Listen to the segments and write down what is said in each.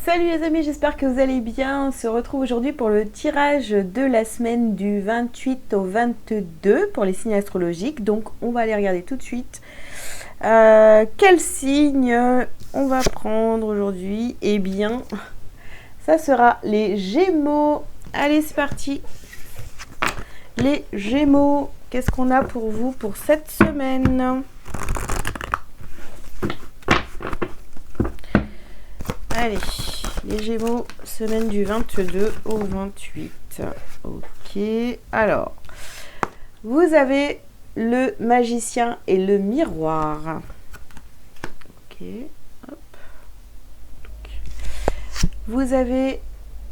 Salut les amis, j'espère que vous allez bien. On se retrouve aujourd'hui pour le tirage de la semaine du 28 au 22 pour les signes astrologiques. Donc on va aller regarder tout de suite quel signe on va prendre aujourd'hui. Eh bien, ça sera les Gémeaux. Allez, c'est parti. Les Gémeaux, qu'est-ce qu'on a pour vous pour cette semaine ? Allez, les Gémeaux, semaine du 22 au 28. Ok, alors, vous avez le magicien et le miroir. Ok, hop. Vous avez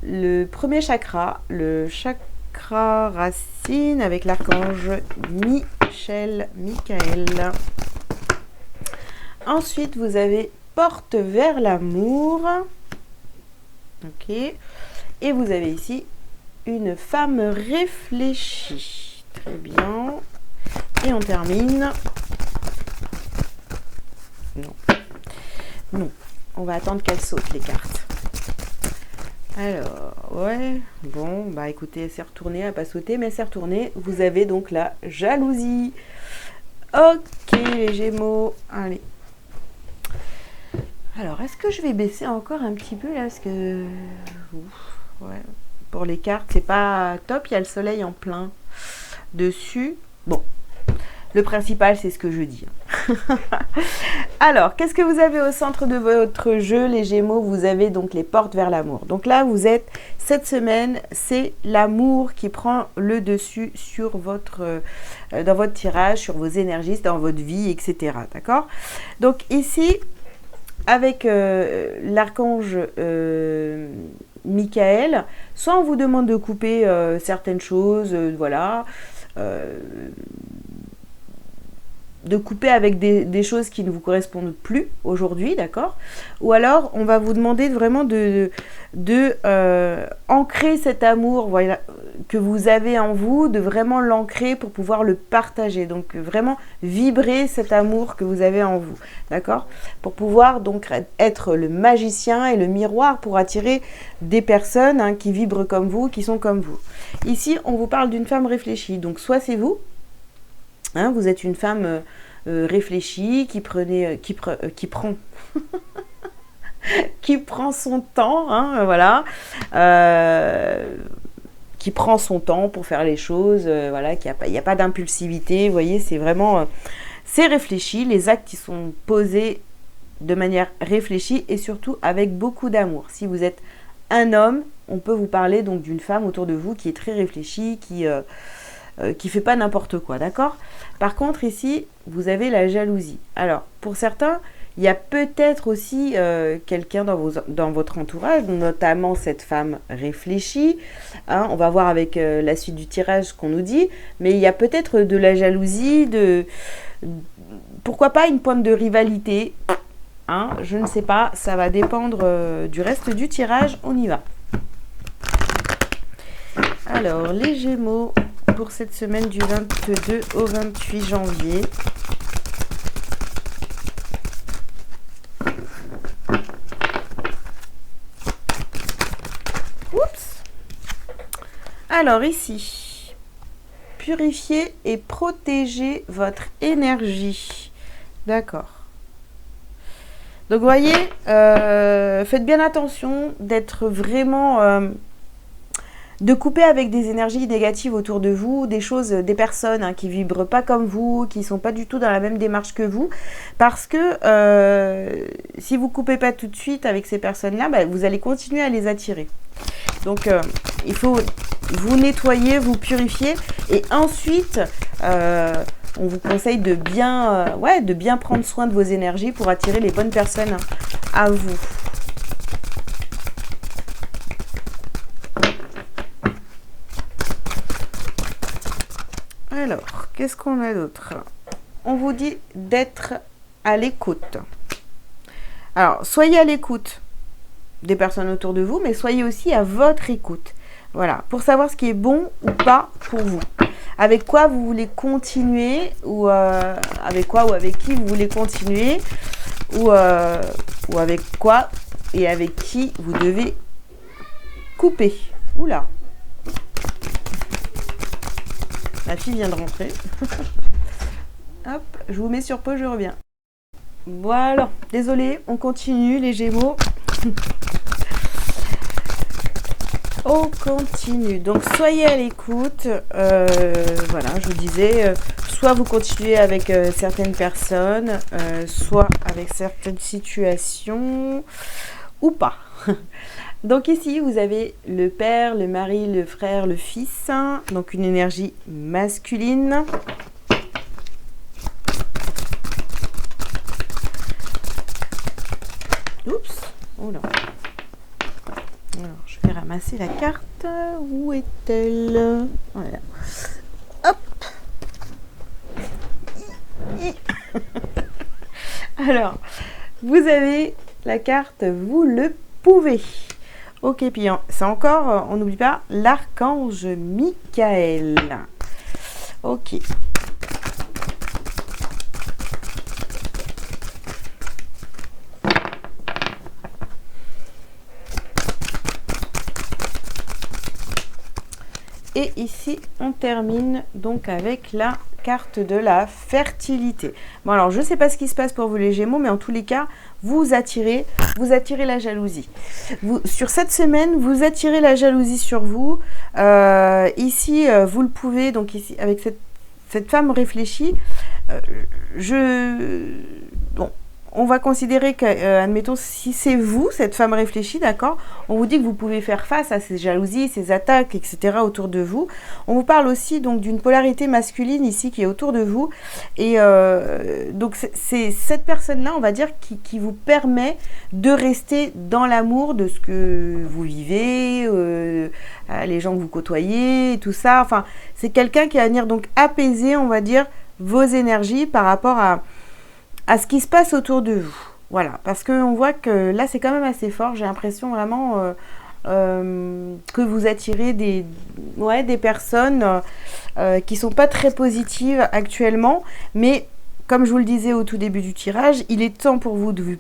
le premier chakra, le chakra racine avec l'archange Michael. Ensuite, vous avez porte vers l'amour. Ok. Et vous avez ici une femme réfléchie. Très bien. Et on termine. Non. On va attendre qu'elles sautent les cartes. Alors, ouais. Bon, bah écoutez, c'est retourné, elle n'a pas sauté, mais c'est retourné. Vous avez donc la jalousie. Ok, les Gémeaux. Allez. Alors, est-ce que je vais baisser encore un petit peu là, parce que ouais, pour les cartes, c'est pas top. Il y a le soleil en plein dessus. Bon, le principal, c'est ce que je dis. Alors, qu'est-ce que vous avez au centre de votre jeu, les Gémeaux? Vous avez donc les portes vers l'amour. Donc là, vous êtes, cette semaine, c'est l'amour qui prend le dessus sur dans votre tirage, sur vos énergies, dans votre vie, etc. D'accord? Donc ici, avec l'archange Michael, soit on vous demande de couper certaines choses, voilà, de couper avec des choses qui ne vous correspondent plus aujourd'hui, d'accord? Ou alors, on va vous demander vraiment de ancrer cet amour, voilà, que vous avez en vous, de vraiment l'ancrer pour pouvoir le partager. Donc, vraiment vibrer cet amour que vous avez en vous, d'accord? Pour pouvoir donc être le magicien et le miroir pour attirer des personnes qui vibrent comme vous, qui sont comme vous. Ici, on vous parle d'une femme réfléchie. Donc, soit c'est vous, vous êtes une femme réfléchie qui prend qui prend son temps, voilà, qui prend son temps pour faire les choses, voilà, il n'y a pas d'impulsivité, vous voyez, c'est vraiment, c'est réfléchi, les actes qui sont posés de manière réfléchie et surtout avec beaucoup d'amour. Si vous êtes un homme, on peut vous parler donc d'une femme autour de vous qui est très réfléchie, qui fait pas n'importe quoi, d'accord? Par contre, ici, vous avez la jalousie. Alors, pour certains, il y a peut-être aussi quelqu'un dans votre entourage, notamment cette femme réfléchie. On va voir avec la suite du tirage ce qu'on nous dit. Mais il y a peut-être de la jalousie, pourquoi pas une pointe de rivalité. Je ne sais pas, ça va dépendre du reste du tirage. On y va. Alors, les Gémeaux, pour cette semaine du 22 au 28 janvier. Oups. Alors ici, purifier et protéger votre énergie. D'accord. Donc vous voyez, faites bien attention d'être vraiment... de couper avec des énergies négatives autour de vous, des personnes qui vibrent pas comme vous, qui sont pas du tout dans la même démarche que vous, parce que si vous coupez pas tout de suite avec ces personnes-là, vous allez continuer à les attirer. Donc il faut vous nettoyer, vous purifier, et ensuite on vous conseille de bien prendre soin de vos énergies pour attirer les bonnes personnes à vous. Alors, qu'est-ce qu'on a d'autre? On vous dit d'être à l'écoute. Alors, soyez à l'écoute des personnes autour de vous, mais soyez aussi à votre écoute. Voilà, pour savoir ce qui est bon ou pas pour vous. Avec quoi vous voulez continuer, ou avec quoi ou avec qui vous voulez continuer, ou avec quoi et avec qui vous devez couper. Oula. Ma fille vient de rentrer. Hop, je vous mets sur pause, je reviens. Voilà, désolé, on continue les Gémeaux. On continue, donc soyez à l'écoute. Voilà, je vous disais, soit vous continuez avec certaines personnes, soit avec certaines situations, ou pas. Donc ici, vous avez le père, le mari, le frère, le fils, donc une énergie masculine. Oups, oh là. Alors, je vais ramasser la carte. Où est-elle? Voilà. Hop. Alors, vous avez la carte, vous le pouvez. Ok, puis c'est encore, on n'oublie pas, l'archange Michael. Ok. Et ici, on termine donc avec la carte de la fertilité. Bon, alors, je ne sais pas ce qui se passe pour vous les Gémeaux, mais en tous les cas, vous attirez la jalousie. Sur cette semaine, vous attirez la jalousie sur vous. Ici, vous le pouvez, donc ici, avec cette femme réfléchie, bon, on va considérer que, admettons, si c'est vous, cette femme réfléchie, d'accord, on vous dit que vous pouvez faire face à ces jalousies, ces attaques, etc. autour de vous. On vous parle aussi donc d'une polarité masculine ici qui est autour de vous. Et donc c'est cette personne-là, on va dire, qui vous permet de rester dans l'amour de ce que vous vivez, les gens que vous côtoyez, tout ça. Enfin, c'est quelqu'un qui va venir donc apaiser, on va dire, vos énergies par rapport à ce qui se passe autour de vous. Voilà, parce qu'on voit que là, c'est quand même assez fort. J'ai l'impression vraiment que vous attirez des personnes qui ne sont pas très positives actuellement. Mais comme je vous le disais au tout début du tirage, il est temps pour vous de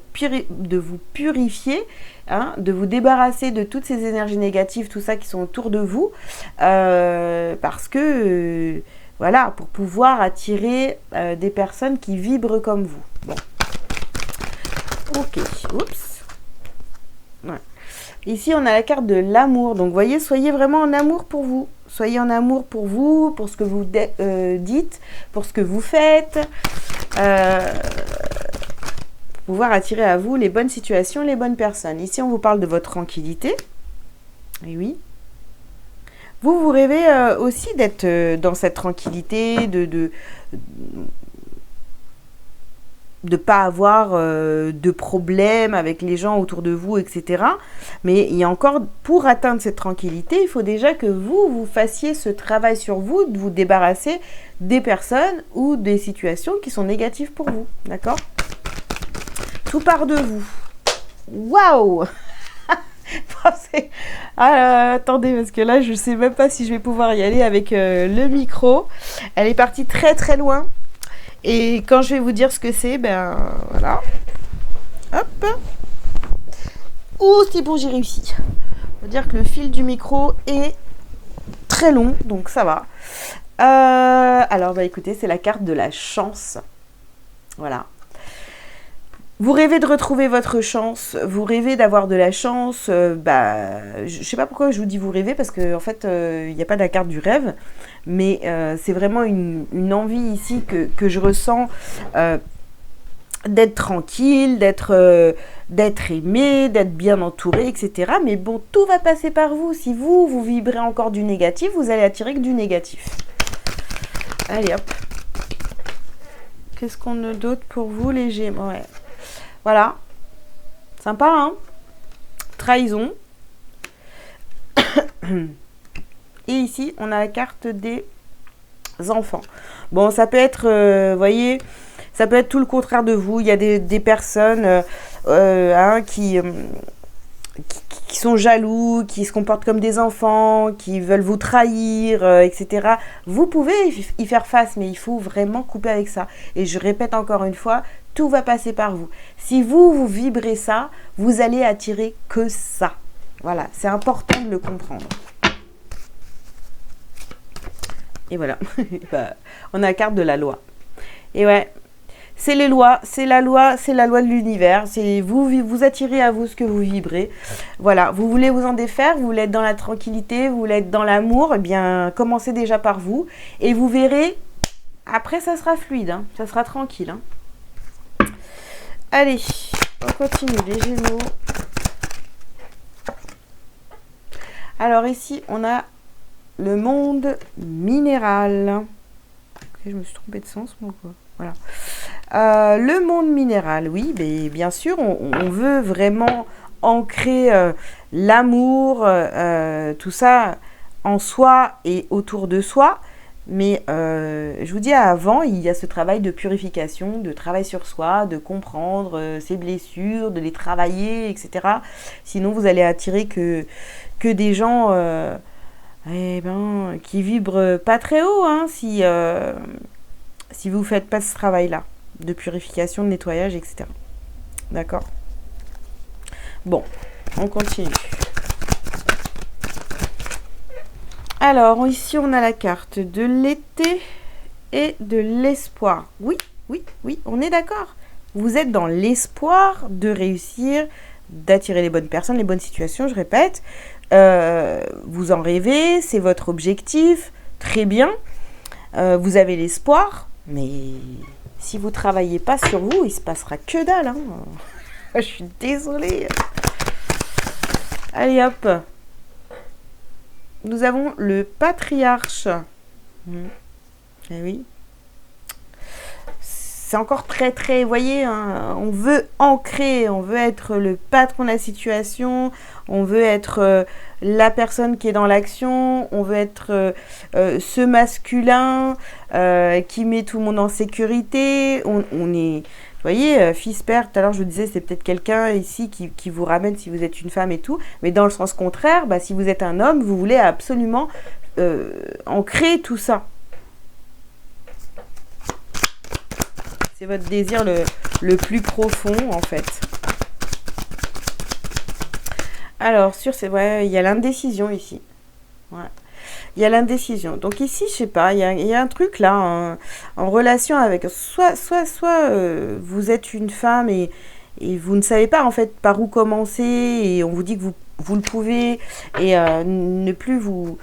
vous purifier, hein, de vous débarrasser de toutes ces énergies négatives, tout ça qui sont autour de vous. Parce que... voilà, pour pouvoir attirer des personnes qui vibrent comme vous. Bon. Ok, oups. Ouais. Ici, on a la carte de l'amour. Donc, vous voyez, soyez vraiment en amour pour vous. Soyez en amour pour vous, pour ce que vous dites, pour ce que vous faites. Pour pouvoir attirer à vous les bonnes situations, les bonnes personnes. Ici, on vous parle de votre tranquillité. Et oui. Vous rêvez aussi d'être dans cette tranquillité, de pas avoir de problèmes avec les gens autour de vous, etc. Mais il y a encore, pour atteindre cette tranquillité, il faut déjà que vous fassiez ce travail sur vous, de vous débarrasser des personnes ou des situations qui sont négatives pour vous. D'accord? Tout part de vous. Waouh! Attendez, parce que là, je ne sais même pas si je vais pouvoir y aller avec le micro. Elle est partie très très loin. Et quand je vais vous dire ce que c'est, ben voilà. Hop. Ouh, c'est bon, j'ai réussi. On va dire que le fil du micro est très long, donc ça va. Alors, bah écoutez, c'est la carte de la chance. Voilà. Vous rêvez de retrouver votre chance, vous rêvez d'avoir de la chance, je ne sais pas pourquoi je vous dis vous rêvez, parce qu'en fait, il n'y a pas de la carte du rêve, mais c'est vraiment une envie ici que je ressens d'être tranquille, d'être aimé, d'être bien entouré, etc. Mais bon, tout va passer par vous. Si vous vibrez encore du négatif, vous allez attirer que du négatif. Allez, hop. Qu'est-ce qu'on a d'autre pour vous, les Gémeaux? Ouais. Voilà, sympa, hein? Trahison. Et ici, on a la carte des enfants. Bon, ça peut être, vous voyez, ça peut être tout le contraire de vous. Il y a des personnes qui sont jaloux, qui se comportent comme des enfants, qui veulent vous trahir, etc. Vous pouvez y faire face, mais il faut vraiment couper avec ça. Et je répète encore une fois, Tout va passer par vous. Si vous vibrez ça, vous allez attirer que ça. Voilà, c'est important de le comprendre. Et voilà, on a la carte de la loi. Et ouais, c'est les lois, c'est la loi de l'univers. C'est vous attirez à vous ce que vous vibrez. Voilà, vous voulez vous en défaire, vous voulez être dans la tranquillité, vous voulez être dans l'amour, eh bien, commencez déjà par vous. Et vous verrez, après ça sera fluide, hein, ça sera tranquille. Hein. Allez, on continue, les Gémeaux. Alors ici, on a le monde minéral. Je me suis trompée de sens, moi, quoi. Voilà. Le monde minéral, oui, mais bien sûr, on veut vraiment ancrer l'amour, tout ça en soi et autour de soi. Mais je vous dis, avant, il y a ce travail de purification, de travail sur soi, de comprendre ses blessures, de les travailler, etc. Sinon, vous allez attirer que des gens qui vibrent pas très haut, hein, si vous ne faites pas ce travail-là, de purification, de nettoyage, etc. D'accord? Bon, on continue. Alors, ici, on a la carte de l'été et de l'espoir. Oui, on est d'accord. Vous êtes dans l'espoir de réussir, d'attirer les bonnes personnes, les bonnes situations, je répète. Vous en rêvez, c'est votre objectif, très bien. Vous avez l'espoir, mais si vous ne travaillez pas sur vous, il ne se passera que dalle. Hein. Je suis désolée. Allez hop. Nous avons le patriarche. Eh oui. C'est encore très, vous voyez, hein, on veut ancrer, on veut être le patron de la situation, on veut être la personne qui est dans l'action, on veut être ce masculin qui met tout le monde en sécurité. On est, vous voyez, fils, père, tout à l'heure je vous disais, c'est peut-être quelqu'un ici qui vous ramène si vous êtes une femme et tout, mais dans le sens contraire, si vous êtes un homme, vous voulez absolument ancrer tout ça. C'est votre désir le plus profond, en fait. Alors, il y a l'indécision ici. Ouais. Il y a l'indécision. Donc ici, je sais pas, il y a un truc là, en relation avec... Soit vous êtes une femme et vous ne savez pas, en fait, par où commencer, et on vous dit que vous le pouvez, et ne plus vous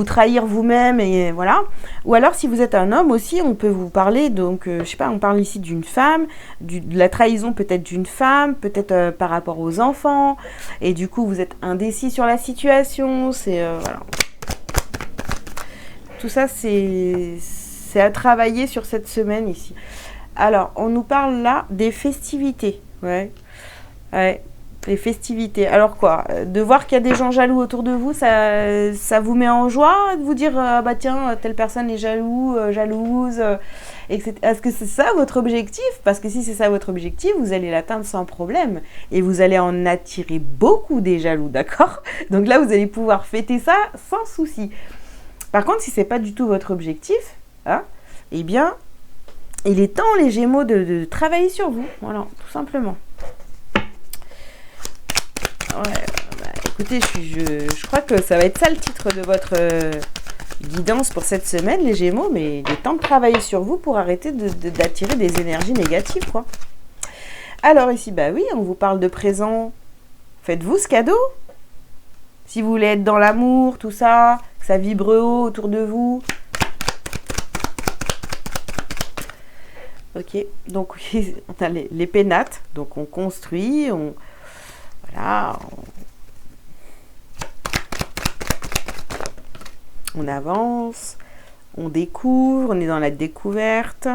trahir vous-même, et voilà. Ou alors, si vous êtes un homme aussi, on peut vous parler, donc, je sais pas, on parle ici d'une femme, de la trahison peut-être d'une femme, peut-être par rapport aux enfants, et du coup, vous êtes indécis sur la situation, voilà. Tout ça, c'est à travailler sur cette semaine ici. Alors, on nous parle là des festivités, ouais, les festivités. Alors quoi, de voir qu'il y a des gens jaloux autour de vous, ça vous met en joie de vous dire bah tiens, telle personne est jalouse, etc. Est-ce que c'est ça votre objectif? Parce que si c'est ça votre objectif, vous allez l'atteindre sans problème et vous allez en attirer beaucoup des jaloux, d'accord? Donc là, vous allez pouvoir fêter ça sans souci. Par contre, si c'est pas du tout votre objectif, hein, eh bien, il est temps, les Gémeaux, de travailler sur vous, voilà, tout simplement. Ouais, écoutez, je crois que ça va être ça le titre de votre guidance pour cette semaine, les Gémeaux, mais il est temps de travailler sur vous pour arrêter d'attirer des énergies négatives, quoi. Alors ici, oui, on vous parle de présent. Faites-vous ce cadeau. Si vous voulez être dans l'amour, tout ça, que ça vibre haut autour de vous. Ok, donc on a les pénates, donc on construit, on avance, on découvre, on est dans la découverte.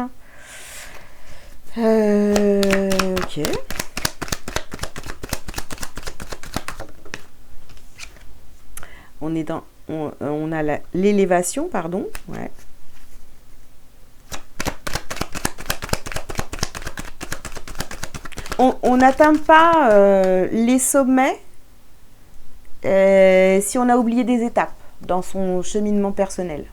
Ok. On est dans, on a l'élévation, pardon, ouais. On n'atteint pas les sommets si on a oublié des étapes dans son cheminement personnel.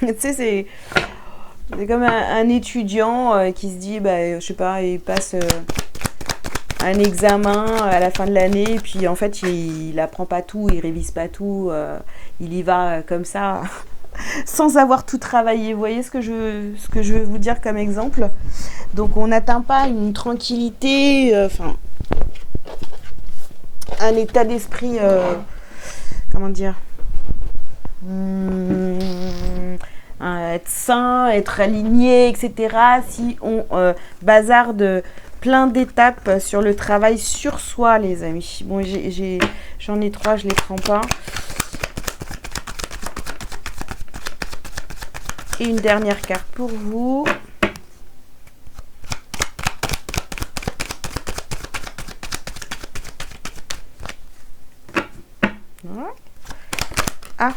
Tu sais, c'est comme un étudiant qui se dit, bah, je sais pas, il passe un examen à la fin de l'année, et puis en fait, il apprend pas tout, il révise pas tout, il y va comme ça, sans avoir tout travaillé. Vous voyez ce que je veux vous dire comme exemple? Donc, on n'atteint pas une tranquillité, enfin, un état d'esprit, comment dire, être sain, être aligné, etc. Si on bazarde plein d'étapes sur le travail sur soi, les amis. Bon, j'en ai 3, je les prends pas. Et une dernière carte pour vous. Voilà. Ah,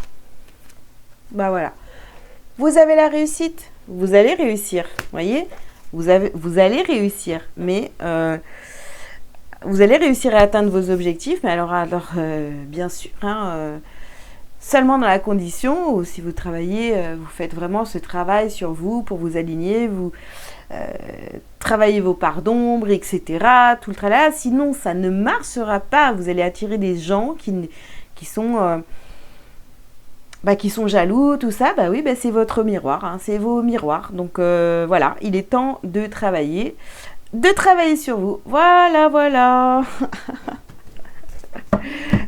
bah voilà. Vous avez la réussite, vous allez réussir, voyez, vous allez réussir, mais vous allez réussir à atteindre vos objectifs, mais alors bien sûr, hein, seulement dans la condition où si vous travaillez, vous faites vraiment ce travail sur vous pour vous aligner, vous travaillez vos parts d'ombre, etc., tout le tralala, sinon ça ne marchera pas, vous allez attirer des gens qui sont jaloux, tout ça, bah oui, bah c'est votre miroir, hein, c'est vos miroirs. Donc voilà, il est temps de travailler sur vous. Voilà, voilà.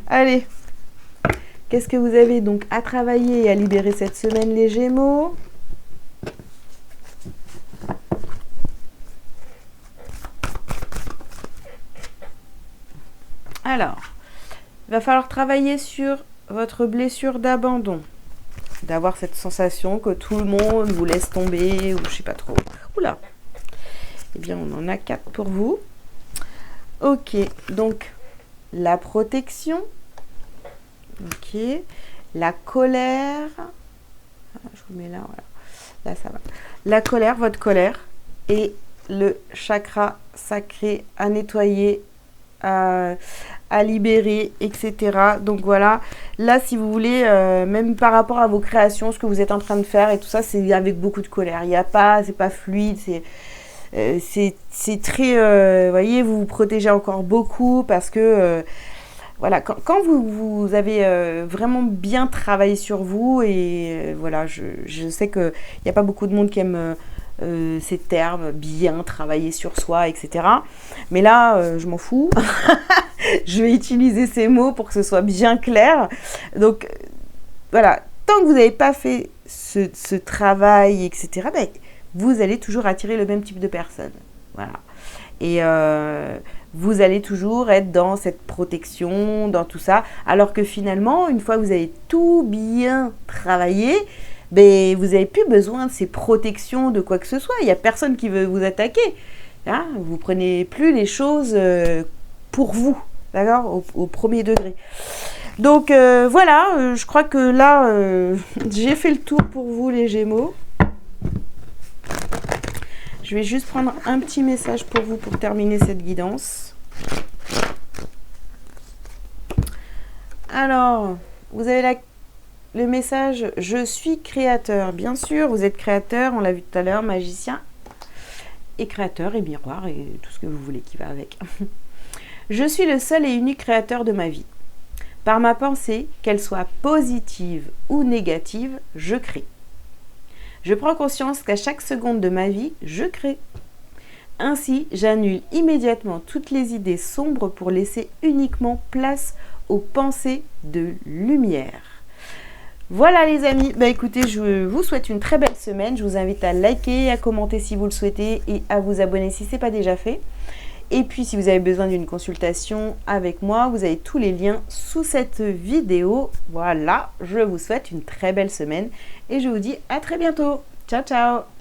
Allez, qu'est-ce que vous avez donc à travailler et à libérer cette semaine, les Gémeaux? Alors, il va falloir travailler sur votre blessure d'abandon, d'avoir cette sensation que tout le monde vous laisse tomber ou je sais pas trop. Oula. Eh bien, on en a 4 pour vous. Ok, donc la protection. Ok, la colère. Je vous mets là, voilà. Là, ça va. La colère, votre colère et le chakra sacré à nettoyer, à libérer, etc. Donc voilà, là si vous voulez, même par rapport à vos créations, ce que vous êtes en train de faire et tout ça, c'est avec beaucoup de colère. Il n'y a pas, c'est pas fluide, c'est très, voyez, vous vous protégez encore beaucoup parce que voilà, quand vous avez vraiment bien travaillé sur vous et voilà, je sais qu'il n'y a pas beaucoup de monde qui aime ces termes, bien travailler sur soi, etc. Mais là, je m'en fous. Je vais utiliser ces mots pour que ce soit bien clair. Donc, voilà, tant que vous n'avez pas fait ce travail, etc., ben, vous allez toujours attirer le même type de personnes. Voilà. Et vous allez toujours être dans cette protection, dans tout ça. Alors que finalement, une fois que vous avez tout bien travaillé, ben, vous n'avez plus besoin de ces protections, de quoi que ce soit. Il n'y a personne qui veut vous attaquer. Hein, vous ne prenez plus les choses pour vous, d'accord, au premier degré. Donc voilà, je crois que là, j'ai fait le tour pour vous les Gémeaux. Je vais juste prendre un petit message pour vous pour terminer cette guidance. Alors, vous avez le message « Je suis créateur ». Bien sûr, vous êtes créateur, on l'a vu tout à l'heure, magicien et créateur et miroir et tout ce que vous voulez qui va avec. Je suis le seul et unique créateur de ma vie. Par ma pensée, qu'elle soit positive ou négative, je crée. Je prends conscience qu'à chaque seconde de ma vie, je crée. Ainsi, j'annule immédiatement toutes les idées sombres pour laisser uniquement place aux pensées de lumière. Voilà les amis, bah écoutez, je vous souhaite une très belle semaine. Je vous invite à liker, à commenter si vous le souhaitez et à vous abonner si ce n'est pas déjà fait. Et puis si vous avez besoin d'une consultation avec moi, vous avez tous les liens sous cette vidéo. Voilà, je vous souhaite une très belle semaine et je vous dis à très bientôt. Ciao, ciao!